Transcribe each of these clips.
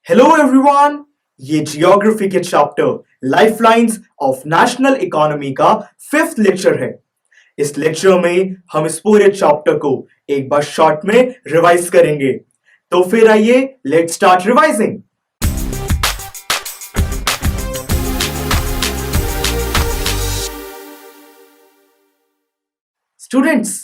Hello everyone. ये geography के chapter lifelines of national economy का फिफ्थ लेक्चर है। इस लेक्चर में हम इस पूरे चैप्टर को एक बार शॉर्ट में रिवाइज करेंगे। तो फिर आइए let's start revising. Students,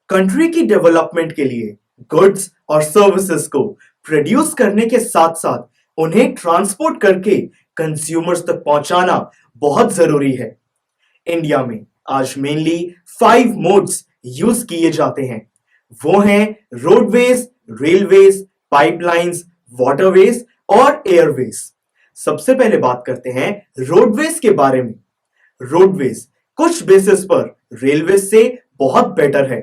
country की डेवलपमेंट के लिए गुड्स और सर्विसेज को प्रोड्यूस करने के साथ साथ उन्हें ट्रांसपोर्ट करके कंज्यूमर्स तक पहुंचाना बहुत जरूरी है। इंडिया में आज मेनली 5 मोड्स यूज किए जाते हैं। वो हैं रोडवेज, रेलवेज, पाइपलाइंस, वाटरवेज और एयरवेज। सबसे पहले बात करते हैं रोडवेज के बारे में। रोडवेज कुछ बेसिस पर रेलवे से बहुत बेटर है।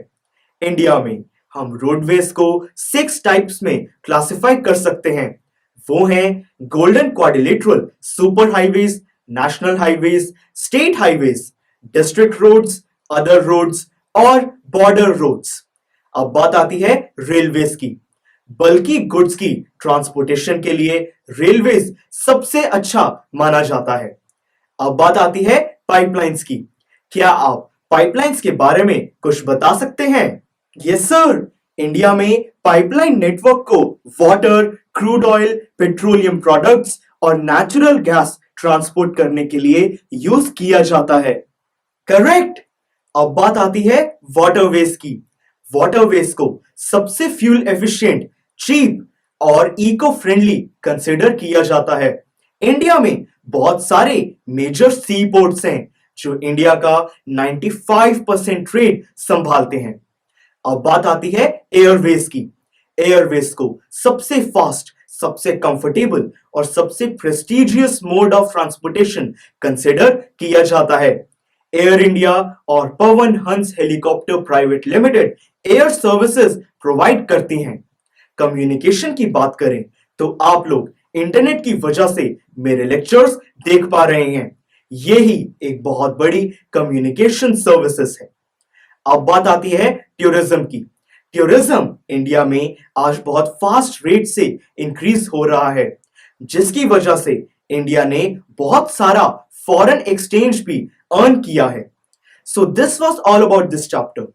इंडिया में हम रोडवेज को 6 टाइप्स में क्लासिफाई कर सकते हैं। वो हैं golden quadrilateral super highways, national highways, state highways, district roads, other roads और बॉर्डर रोड्स। अब बात आती है रेलवेज की। बल्कि गुड्स की ट्रांसपोर्टेशन के लिए रेलवेज सबसे अच्छा माना जाता है। अब बात आती है पाइपलाइंस की। क्या आप पाइपलाइंस के बारे में कुछ बता सकते हैं? यस सर, इंडिया में पाइपलाइन नेटवर्क को water, crude oil, petroleum products और नेचुरल गैस ट्रांसपोर्ट करने के लिए यूज किया जाता है। करेक्ट। अब बात आती है वाटरवेज की। वाटरवेज को सबसे फ्यूल एफिशिएंट, चीप और इको फ्रेंडली कंसिडर किया जाता है। इंडिया में बहुत सारे मेजर सी पोर्ट्स हैं जो इंडिया का 95% ट्रेड संभालते हैं। अब बात आती है एयरवेज की। एयरवेज को सबसे फास्ट, सबसे कंफर्टेबल और सबसे prestigious mode of transportation consider किया जाता है। एयर इंडिया और Pawan Hans helicopter private limited air services provide करती हैं। कम्युनिकेशन की बात करें तो आप लोग इंटरनेट की वजह से मेरे लेक्चर्स देख पा रहे हैं। ये ही एक बहुत बड़ी कम्युनिकेशन सर्विसेज है। अब बात आती है टूरिज्म की। टूरिज्म इंडिया में आज बहुत फास्ट रेट से इंक्रीज हो रहा है, जिसकी वजह से इंडिया ने बहुत सारा फॉरेन एक्सचेंज भी अर्न किया है। So this was all about this chapter.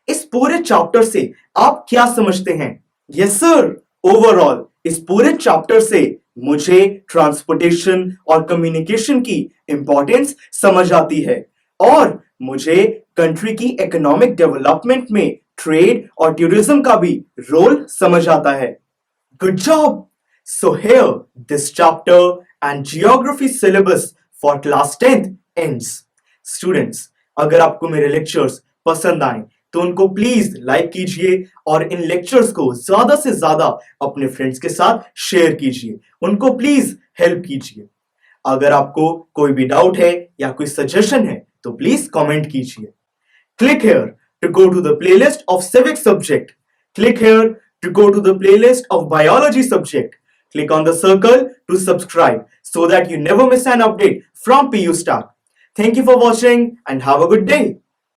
इस पूरे चैप्टर से आप क्या समझते हैं? यस सर, ओवरऑल इस पूरे चैप्टर से मुझे ट्रांसपोर्टेशन और कम्युनिकेशन की इंपॉर्टेंस समझ आती है और मुझे कंट्री की इकोनॉमिक डेवलपमेंट में ट्रेड और टूरिज्म का भी रोल समझ आता है। Good job. So here this chapter and geography syllabus for class 10th ends. Students, अगर आपको मेरे लेक्चर्स पसंद आए तो उनको प्लीज लाइक कीजिए और इन लेक्चर्स को ज्यादा से ज्यादा अपने फ्रेंड्स के साथ शेयर कीजिए। उनको प्लीज हेल्प कीजिए। अगर आपको कोई भी डाउट है या कोई सजेशन है तो प्लीज कमेंट कीजिए। Click here to go to the playlist of civics subject. Click here to go to the playlist of biology subject. Click on the circle to subscribe so that you never miss an update from PU Star. Thank you for watching and have a good day.